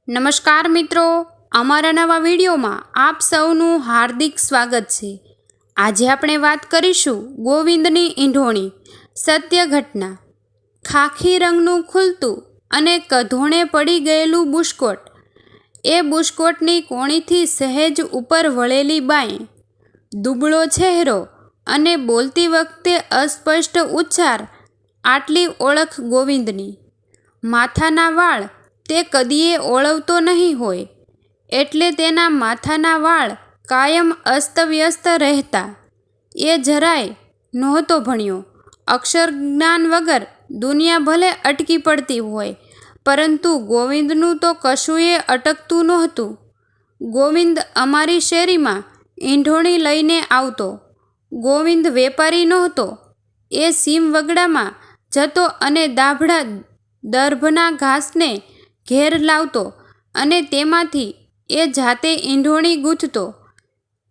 નમસ્કાર મિત્રો, અમારા નવા વિડીયોમાં આપ સૌનું હાર્દિક સ્વાગત છે। આજે આપણે વાત કરીશું ગોવિંદની ઈંઢોણી સત્ય ઘટના। ખાખી રંગનું ખુલતું અને કધોણે પડી ગયેલું બુસ્કોટ, એ બુસ્કોટની કોણીથી સહેજ ઉપર વળેલી બાંય, દુબળો ચહેરો અને બોલતી વખતે અસ્પષ્ટ ઉચ્ચાર, આટલી ઓળખ ગોવિંદની। માથાના વાળ તે કદીએ ઓળવતો નહીં હોય, એટલે તેના માથાના વાળ કાયમ અસ્તવ્યસ્ત રહેતા। એ જરાય નહોતો ભણ્યો। અક્ષર જ્ઞાન વગર દુનિયા ભલે અટકી પડતી હોય, પરંતુ ગોવિંદનું તો કશુંય અટકતું નહોતું। ગોવિંદ અમારી શેરીમાં ઈંઢોણી લઈને આવતો। ગોવિંદ વેપારી નહોતો, એ સીમવગડામાં જતો અને દાભડા દર્ભના ઘાસને ઘેર લાવતો અને તેમાંથી એ જાતે ઈંઢોણી ગૂંથતો।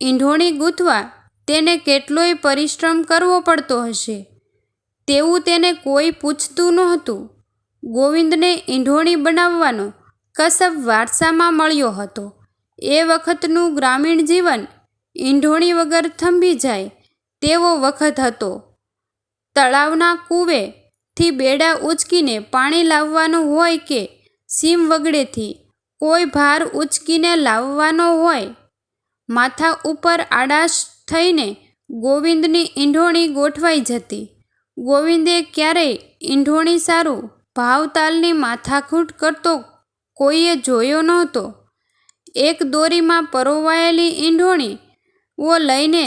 ઈંઢોણી ગૂંથવા તેને કેટલોય પરિશ્રમ કરવો પડતો હશે, તેવું તેને કોઈ પૂછતું નહોતું। ગોવિંદને ઈંઢોણી બનાવવાનો કસબ વારસામાં મળ્યો હતો। એ વખતનું ગ્રામીણ જીવન ઈંઢોણી વગર થંભી જાય તેવો વખત હતો। તળાવના કૂવેથી બેડા ઉચકીને પાણી લાવવાનું હોય કે સીમવગડેથી કોઈ ભાર ઉચકીને લાવવાનો હોય, માથા ઉપર આડાશ થઈને ગોવિંદની ઈંઢોણી ગોઠવાઈ જતી। ગોવિંદે ક્યારેય ઈંઢોણી સારું ભાવતાલની માથાકૂટ કરતો કોઈએ જોયો નહોતો। એક દોરીમાં પરોવાયેલી ઈંઢોણીઓ લઈને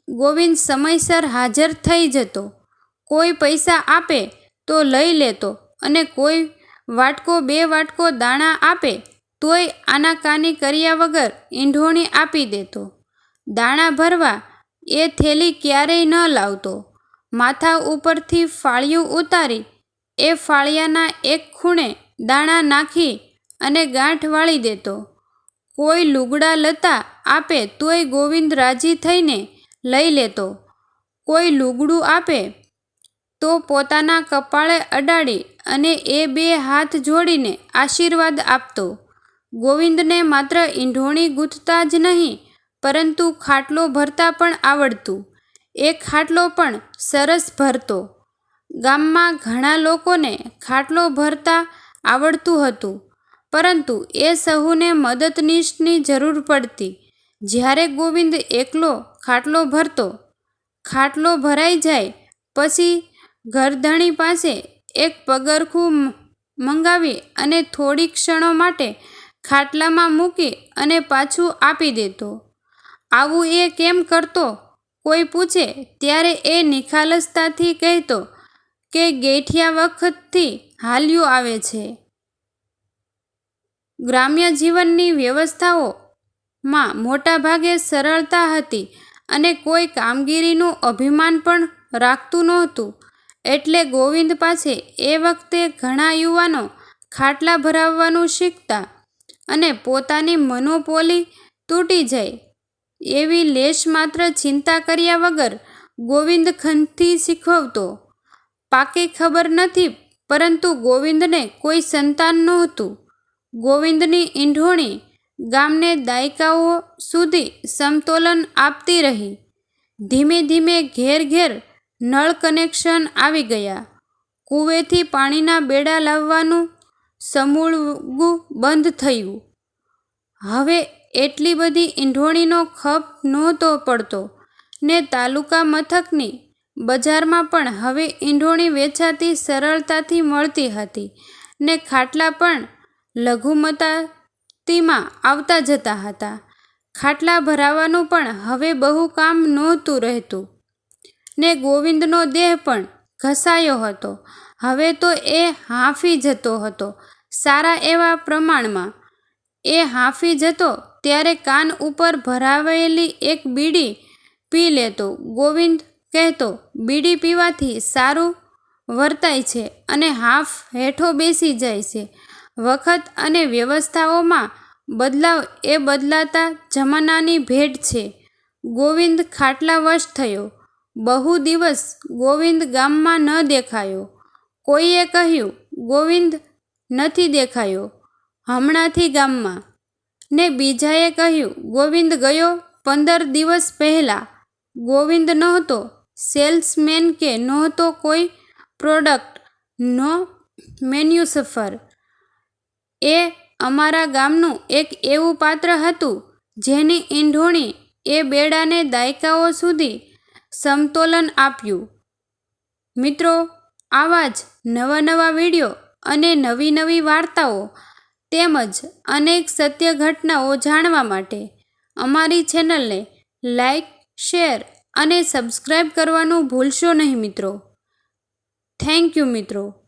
ગોવિંદ સમયસર હાજર થઈ જતો। કોઈ પૈસા આપે તો લઈ લેતો અને કોઈ વાટકો બે વાટકો દાણા આપે તોય આનાકાની કર્યા વગર ઈંઢોણી આપી દેતો। દાણા ભરવા એ થેલી ક્યારેય ન લાવતો। માથા ઉપરથી ફાળિયું ઉતારી એ ફાળિયાના એક ખૂણે દાણા નાખી અને ગાંઠ વાળી દેતો। કોઈ લુગડા લતા આપે તોય ગોવિંદ રાજી થઈને લઈ લેતો। કોઈ લુગડું આપે તો પોતાના કપાળે અડાડી અને એ બે હાથ જોડીને આશીર્વાદ આપતો। ગોવિંદને માત્ર ઈંઢોણી ગૂંથતા જ નહીં, પરંતુ ખાટલો ભરતા પણ આવડતું। એ ખાટલો પણ સરસ ભરતો। ગામમાં ઘણા લોકોને ખાટલો ભરતા આવડતું હતું, પરંતુ એ સહુને મદદનીશની જરૂર પડતી। જ્યારે ગોવિંદ એકલો ખાટલો ભરતો, ખાટલો ભરાઈ જાય પછી ઘરધણી પાસે એક પગરખું મંગાવી અને થોડી ક્ષણો માટે ખાટલામાં મૂકી અને પાછું આપી દેતો। આવું એ કેમ કરતો કોઈ પૂછે ત્યારે એ નિખાલસતાથી કહેતો કે ગેઠિયા વખતથી હાલ્યું આવે છે। ગ્રામ્ય જીવનની વ્યવસ્થાઓમાં મોટાભાગે સરળતા હતી અને કોઈ કામગીરીનું અભિમાન પણ રાખતું નહોતું, એટલે ગોવિંદ પાસે એ વખતે ઘણા યુવાનો ખાટલા ભરાવવાનું શીખતા અને પોતાની મનોપોલી તૂટી જાય એવી લેશ માત્ર ચિંતા કર્યા વગર ગોવિંદ ખંતથી શીખવતો। પાકી ખબર નથી, પરંતુ ગોવિંદને કોઈ સંતાન નહોતું। ગોવિંદની ઈંઢોણી ગામને દાયકાઓ સુધી સમતોલન આપતી રહી। ધીમે ધીમે ઘેર ઘેર નળ કનેક્શન આવી ગયા। કૂવેથી પાણીના બેડા લાવવાનું સમૂળગું બંધ થયું। હવે એટલી બધી ઈંઢોણીનો ખપ નહોતો પડતો ને તાલુકા મથકની બજારમાં પણ હવે ઈંઢોણી વેચાતી સરળતાથી મળતી હતી ને ખાટલા પણ લઘુમતીમાં આવતા જતા હતા। ખાટલા ભરાવાનું પણ હવે બહુ કામ નહોતું રહેતું ને ગોવિંદનો દેહ પણ ઘસાયો હતો। હવે તો એ હાંફી જતો હતો સારા એવા પ્રમાણમાં। એ હાંફી જતો ત્યારે કાન ઉપર ભરાવેલી એક બીડી પી લેતો। ગોવિંદ કહેતો, બીડી પીવાથી સારું વર્તાય છે અને હાંફ હેઠો બેસી જાય છે। વખત અને વ્યવસ્થાઓમાં બદલાવ એ બદલાતા જમાનાની ભેટ છે। ગોવિંદ ખાટલાવશ થયો। બહુ દિવસ ગોવિંદ ગામમાં ન દેખાયો। કોઈએ કહ્યું, ગોવિંદ નથી દેખાયો। હમણાંથી ગામમાં. ને બીજાએ કહ્યું, ગોવિંદ ગયો 15 દિવસ પહેલાં. ગોવિંદ નહોતો સેલ્સમેન કે નહોતો કોઈ પ્રોડક્ટનો મેન્યુફેક્ચરર. એ અમારા ગામનું એક એવું પાત્ર હતું જેની ઈંઢોણી એ બેડાને દાયકાઓ સુધી સમતોલન આપ્યું. મિત્રો, આવા જ નવા વિડીયો અને નવી વાર્તાઓ તેમજ અનેક સત્ય ઘટનાઓ જાણવા માટે અમારી ચેનલને લાઈક, શેર અને સબસ્ક્રાઈબ કરવાનું ભૂલશો નહીં મિત્રો. થેન્ક યુ મિત્રો.